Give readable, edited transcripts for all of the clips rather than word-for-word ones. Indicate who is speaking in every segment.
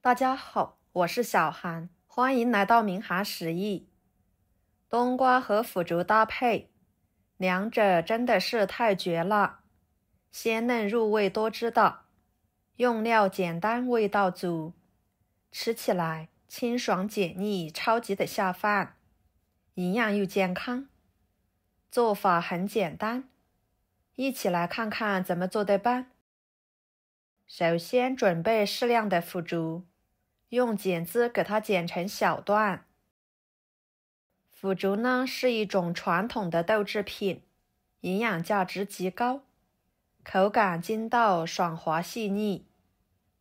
Speaker 1: 大家好，我是小韩，欢迎来到明涵食艺。冬瓜和腐竹搭配，两者真的是太绝了，鲜嫩入味多汁的，用料简单味道足，吃起来清爽解腻，超级的下饭，营养又健康。做法很简单，一起来看看怎么做的吧。首先准备适量的腐竹，用剪子给它剪成小段。腐竹呢是一种传统的豆制品，营养价值极高，口感筋道爽滑细腻，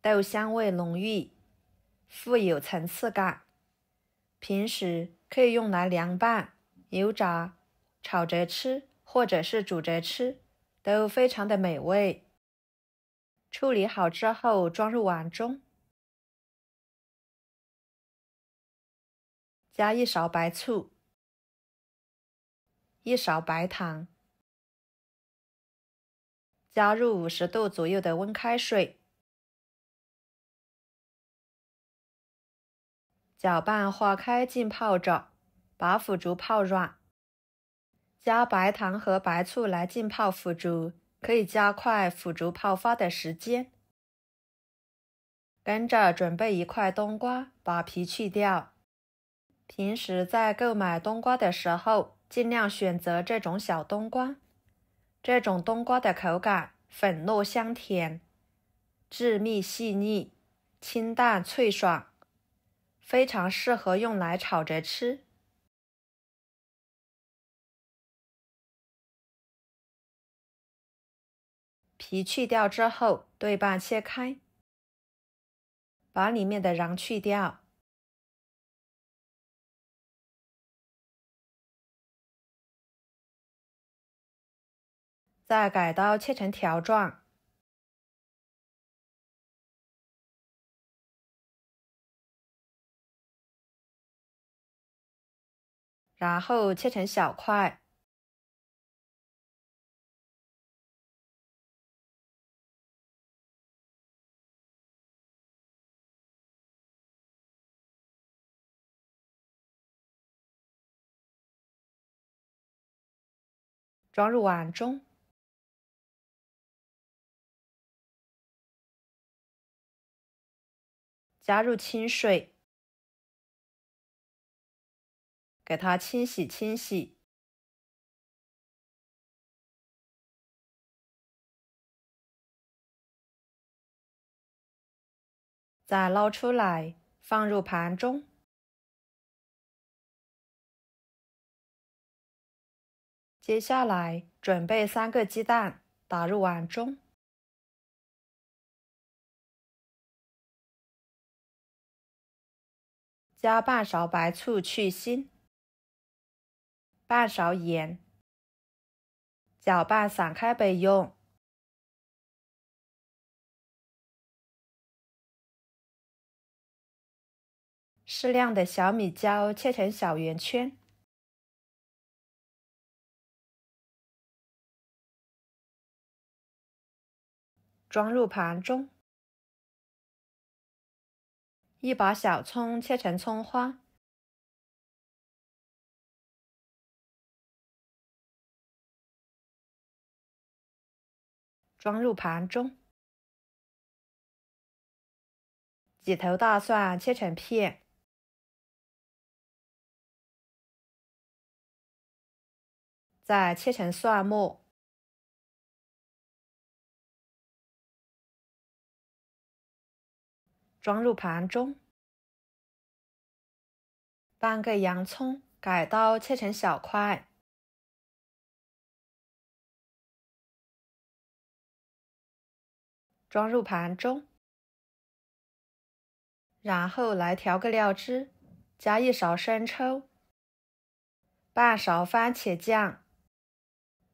Speaker 1: 豆香味浓郁，富有层次感。平时可以用来凉拌、油炸、炒着吃，或者是煮着吃，都非常的美味。处理好之后装入碗中，加1勺白醋，1勺白糖，加入50度左右的温开水，搅拌化开浸泡着，把腐竹泡软。加白糖和白醋来浸泡腐竹，可以加快腐竹泡发的时间。跟着准备1块冬瓜，把皮去掉。平时在购买冬瓜的时候，尽量选择这种小冬瓜。这种冬瓜的口感粉糯香甜，致密细腻，清淡脆爽，非常适合用来炒着吃。皮去掉之后，对半切开，把里面的瓤去掉。再改刀切成条状，然后切成小块，装入碗中。加入清水，给它清洗清洗。再捞出来，放入盘中。接下来准备3个鸡蛋，打入碗中。加半勺白醋去腥，半勺盐，搅拌散开备用。适量的小米椒切成小圆圈，装入盘中。1把小葱切成葱花，装入盘中。几头大蒜切成片，再切成蒜末，装入盘中。半个洋葱，改刀切成小块，装入盘中。然后来调个料汁，加1勺生抽，半勺番茄酱，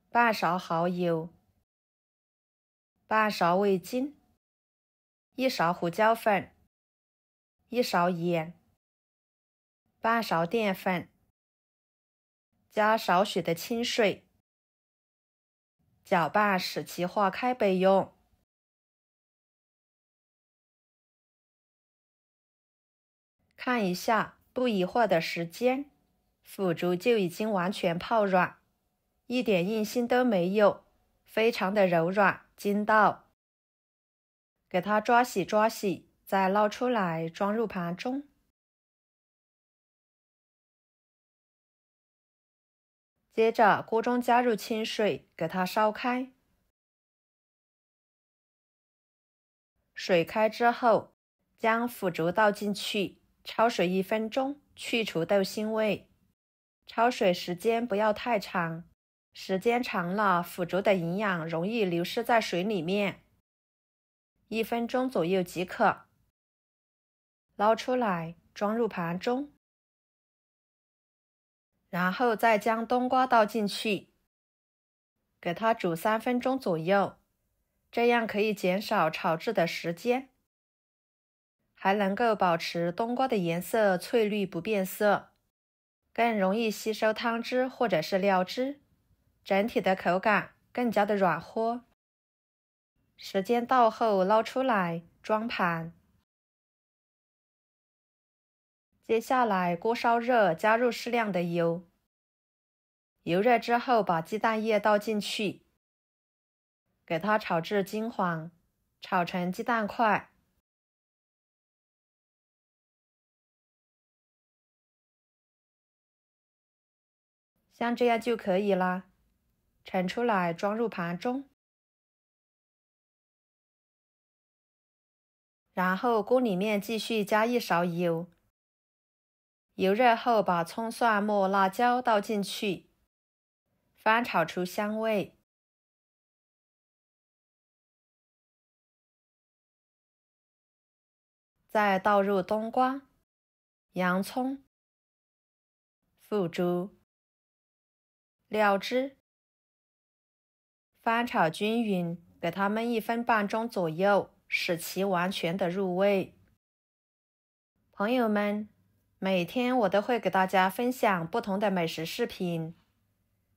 Speaker 1: 半勺蚝油，半勺味精，1勺胡椒粉，1勺盐，半勺淀粉，加少许的清水，搅拌使其化开备用。看一下，不一会儿的时间，腐竹就已经完全泡软，一点硬性都没有，非常的柔软筋道。给它抓洗抓洗，再捞出来装入盘中。接着锅中加入清水，给它烧开。水开之后，将腐竹倒进去，焯水1分钟，去除豆腥味。焯水时间不要太长，时间长了，腐竹的营养容易流失在水里面。1分钟左右即可。捞出来，装入盘中。然后再将冬瓜倒进去，给它煮3分钟左右，这样可以减少炒制的时间，还能够保持冬瓜的颜色翠绿不变色，更容易吸收汤汁或者是料汁，整体的口感更加的软和。时间到后捞出来，装盘。接下来锅烧热，加入适量的油。油热之后，把鸡蛋液倒进去，给它炒至金黄，炒成鸡蛋块。像这样就可以啦。盛出来，装入盘中。然后锅里面继续加1勺油。油热后，把葱蒜末辣椒倒进去，翻炒出香味。再倒入冬瓜、洋葱、腐竹、料汁，翻炒均匀，给它焖1分半钟左右，使其完全的入味。朋友们，每天我都会给大家分享不同的美食视频，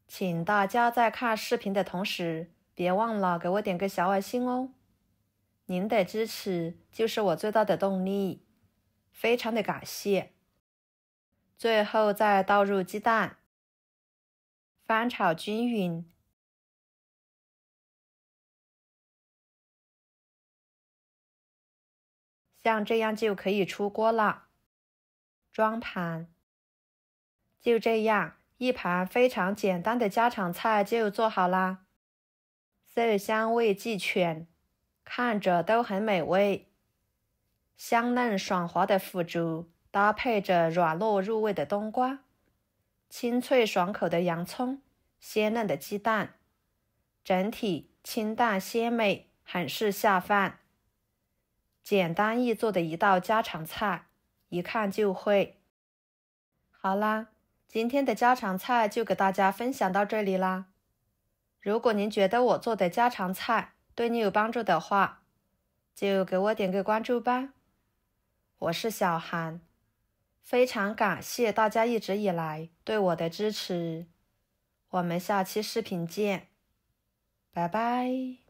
Speaker 1: 请大家在看视频的同时，别忘了给我点个小爱心哦。您的支持就是我最大的动力，非常的感谢。最后再倒入鸡蛋，翻炒均匀。像这样就可以出锅了，装盘。就这样，一盘非常简单的家常菜就做好啦，色香味俱全，看着都很美味。香嫩爽滑的腐竹搭配着软糯入味的冬瓜，清脆爽口的洋葱，鲜嫩的鸡蛋，整体清淡鲜美，很是下饭。简单易做的一道家常菜，一看就会。好啦，今天的家常菜就给大家分享到这里啦。如果您觉得我做的家常菜对你有帮助的话，就给我点个关注吧。我是小韩，非常感谢大家一直以来对我的支持。我们下期视频见，拜拜。